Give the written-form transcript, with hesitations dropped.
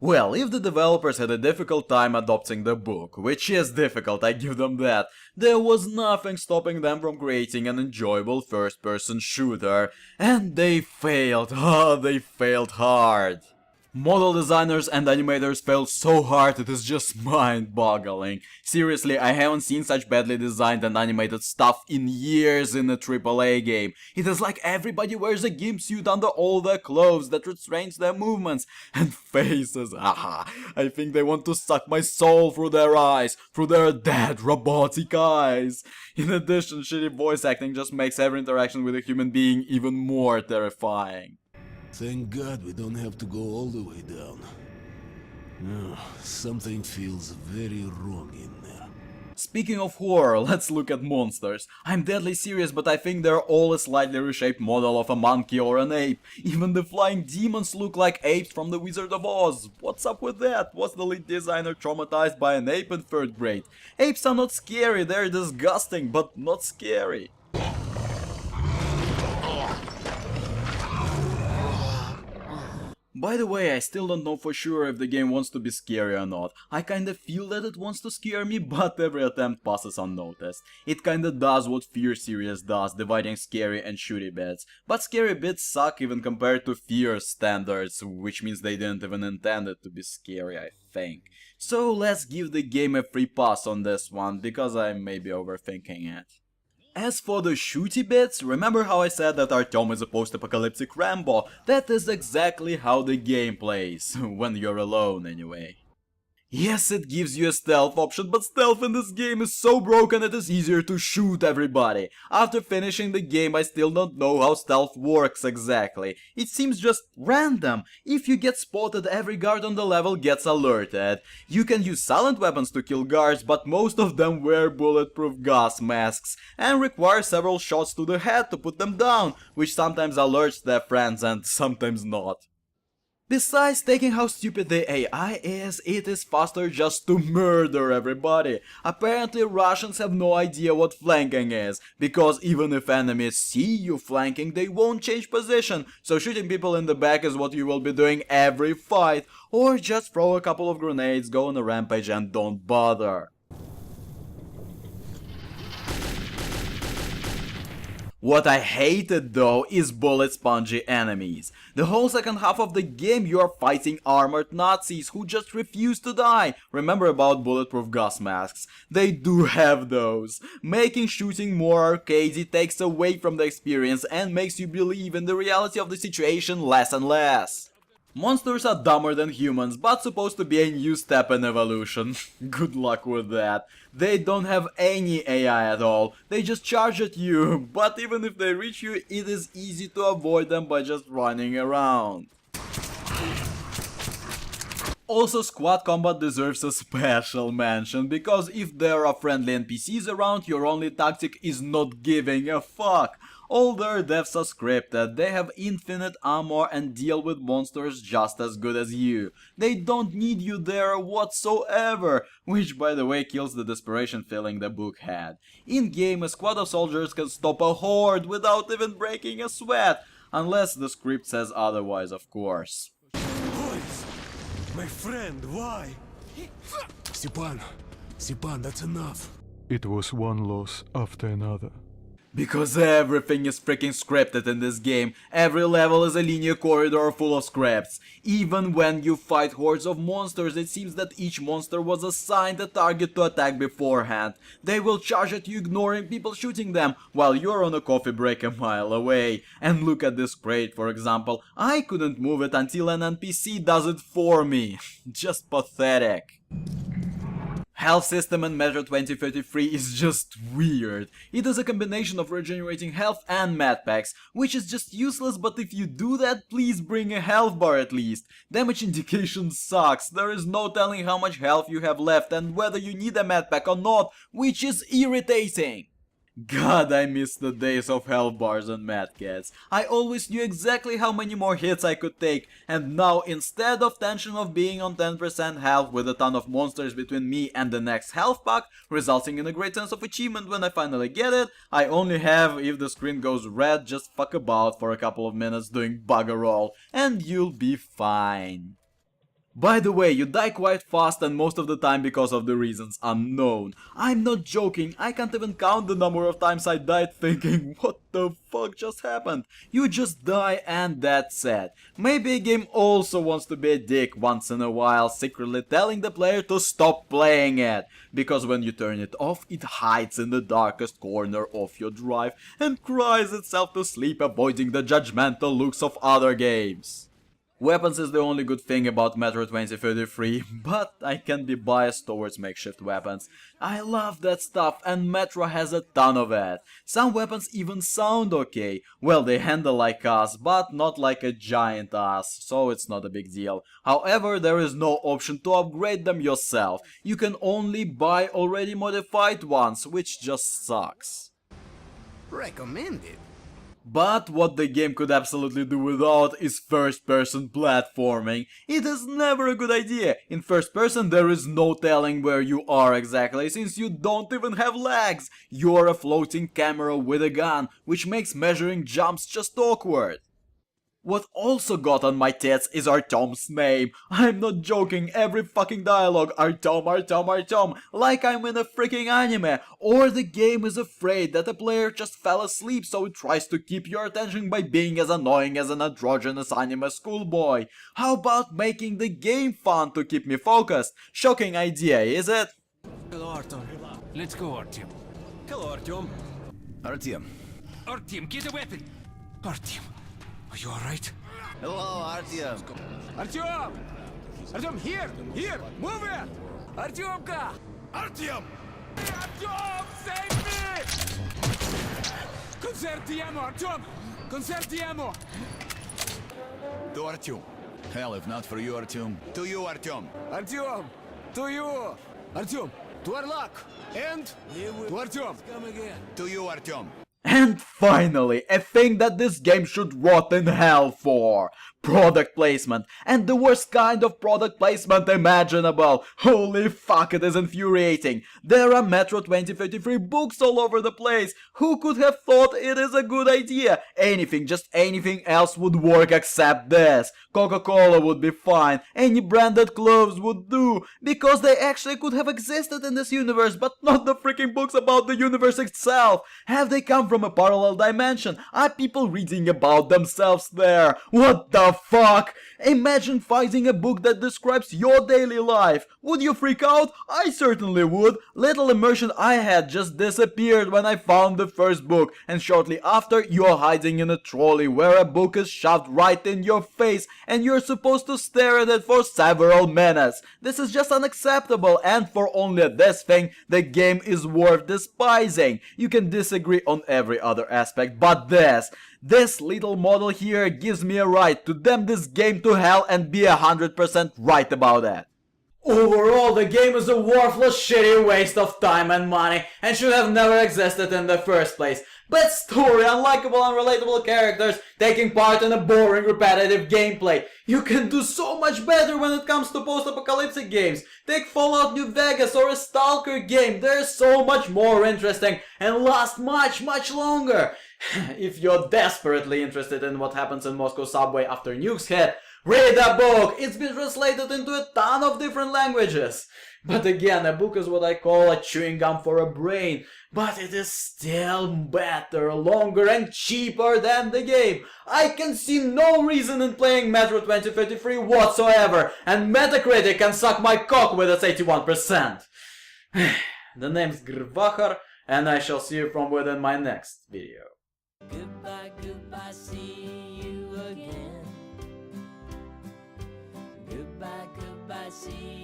Well, if the developers had a difficult time adopting the book, which is difficult, I give them that, there was nothing stopping them from creating an enjoyable first-person shooter. And they failed, they failed hard. Model designers and animators failed so hard it is just mind-boggling. Seriously, I haven't seen such badly designed and animated stuff in years in a AAA game. It is like everybody wears a gimp suit under all their clothes that restrains their movements and faces. I think they want to suck my soul through their eyes, through their dead robotic eyes. In addition, shitty voice acting just makes every interaction with a human being even more terrifying. Thank God we don't have to go all the way down. No, something feels very wrong in there. Speaking of horror, let's look at monsters. I'm deadly serious, but I think they're all a slightly reshaped model of a monkey or an ape. Even the flying demons look like apes from The Wizard of Oz. What's up with that? Was the lead designer traumatized by an ape in 3rd grade? Apes are not scary, they're disgusting, but not scary. By the way, I still don't know for sure if the game wants to be scary or not. I kinda feel that it wants to scare me, but every attempt passes unnoticed. It kinda does what Fear series does, dividing scary and shooty bits. But scary bits suck even compared to Fear standards, which means they didn't even intend it to be scary, I think. So let's give the game a free pass on this one, because I may be overthinking it. As for the shooty bits, remember how I said that Artyom is a post-apocalyptic Rambo? That is exactly how the game plays, when you're alone anyway. Yes, it gives you a stealth option, but stealth in this game is so broken it is easier to shoot everybody. After finishing the game, I still don't know how stealth works exactly. It seems just random. If you get spotted, every guard on the level gets alerted. You can use silent weapons to kill guards, but most of them wear bulletproof gas masks and require several shots to the head to put them down, which sometimes alerts their friends and sometimes not. Besides taking how stupid the AI is, it is faster just to murder everybody. Apparently Russians have no idea what flanking is, because even if enemies see you flanking, they won't change position, so shooting people in the back is what you will be doing every fight, or just throw a couple of grenades, go on a rampage and don't bother. What I hated though is bullet spongy enemies. The whole second half of the game you are fighting armored Nazis who just refuse to die. Remember about bulletproof gas masks? They do have those. Making shooting more arcadey takes away from the experience and makes you believe in the reality of the situation less and less. Monsters are dumber than humans, but supposed to be a new step in evolution. Good luck with that. They don't have any AI at all, they just charge at you, but even if they reach you, it is easy to avoid them by just running around. Also, squad combat deserves a special mention, because if there are friendly NPCs around, your only tactic is not giving a fuck. All their deaths are scripted, they have infinite armor and deal with monsters just as good as you. They don't need you there whatsoever, which by the way kills the desperation feeling the book had. In game, a squad of soldiers can stop a horde without even breaking a sweat, unless the script says otherwise, of course. Boys! My friend, why? Stepan, that's enough. It was one loss after another. Because everything is freaking scripted in this game, every level is a linear corridor full of scripts. Even when you fight hordes of monsters, it seems that each monster was assigned a target to attack beforehand. They will charge at you ignoring people shooting them, while you're on a coffee break a mile away. And look at this crate, for example. I couldn't move it until an NPC does it for me. Just pathetic. Health system in Metro 2033 is just weird. It is a combination of regenerating health and medpacks, which is just useless, but if you do that, please bring a health bar at least. Damage indication sucks, there is no telling how much health you have left and whether you need a medpack or not, which is irritating. God, I miss the days of health bars and medkits. I always knew exactly how many more hits I could take, and now instead of tension of being on 10% health with a ton of monsters between me and the next health pack, resulting in a great sense of achievement when I finally get it, I only have, if the screen goes red, just fuck about for a couple of minutes doing bugger all, and you'll be fine. By the way, you die quite fast and most of the time because of the reasons unknown. I'm not joking, I can't even count the number of times I died thinking, what the fuck just happened? You just die and that's it. Maybe a game also wants to be a dick once in a while, secretly telling the player to stop playing it. Because when you turn it off, it hides in the darkest corner of your drive and cries itself to sleep, avoiding the judgmental looks of other games. Weapons is the only good thing about Metro 2033, but I can be biased towards makeshift weapons. I love that stuff and Metro has a ton of it. Some weapons even sound okay. Well, they handle like us, but not like a giant ass, so it's not a big deal. However, there is no option to upgrade them yourself. You can only buy already modified ones, which just sucks. Recommended. But what the game could absolutely do without is first-person platforming. It is never a good idea. In first person there is no telling where you are exactly, since you don't even have legs. You are a floating camera with a gun, which makes measuring jumps just awkward. What also got on my tits is Artyom's name. I'm not joking, every fucking dialogue, Artyom, Artyom, Artyom, like I'm in a freaking anime. Or the game is afraid that the player just fell asleep, so it tries to keep your attention by being as annoying as an androgynous anime schoolboy. How about making the game fun to keep me focused? Shocking idea, is it? Hello, Artyom. Let's go, Artyom. Hello, Artyom. Artyom. Artyom, get a weapon. Artyom, are you alright? Hello, Artyom. Artyom! Artyom, here! Move it! Artyomka! Artyom! Artyom, save me! Conserve the ammo, Artyom! Conserve the ammo! To Artyom. Hell, if not for you, Artyom. To you, Artyom. Artyom! To you! Artyom, to our luck! And to Artyom! Come again! To you, Artyom. And finally, a thing that this game should rot in hell for. Product placement. And the worst kind of product placement imaginable. Holy fuck, it is infuriating. There are Metro 2033 books all over the place. Who could have thought it is a good idea? Anything, just anything else would work except this. Coca-Cola would be fine. Any branded clothes would do. Because they actually could have existed in this universe, but not the freaking books about the universe itself. Have they come from a parallel dimension? Are people reading about themselves there? What the fuck? Imagine finding a book that describes your daily life. Would you freak out? I certainly would. Little immersion I had just disappeared when I found the first book, and shortly after you're hiding in a trolley where a book is shoved right in your face and you're supposed to stare at it for several minutes. This is just unacceptable, and for only this thing the game is worth despising. You can disagree on every other aspect, but this little model here gives me a right to damn this game to hell and be 100% right about it. Overall, the game is a worthless, shitty waste of time and money and should have never existed in the first place. Bad story, unlikable, unrelatable characters, taking part in a boring, repetitive gameplay. You can do so much better when it comes to post-apocalyptic games. Take Fallout New Vegas or a Stalker game, they're so much more interesting and last much, much longer. If you're desperately interested in what happens in Moscow subway after nukes hit, read a book! It's been translated into a ton of different languages. But again, a book is what I call a chewing gum for a brain. But it is still better, longer and cheaper than the game. I can see no reason in playing Metro 2033 whatsoever. And Metacritic can suck my cock with its 81%. The name's GrrrVahrrr, and I shall see you from within my next video. Goodbye, goodbye, see you again. Goodbye, goodbye, see you.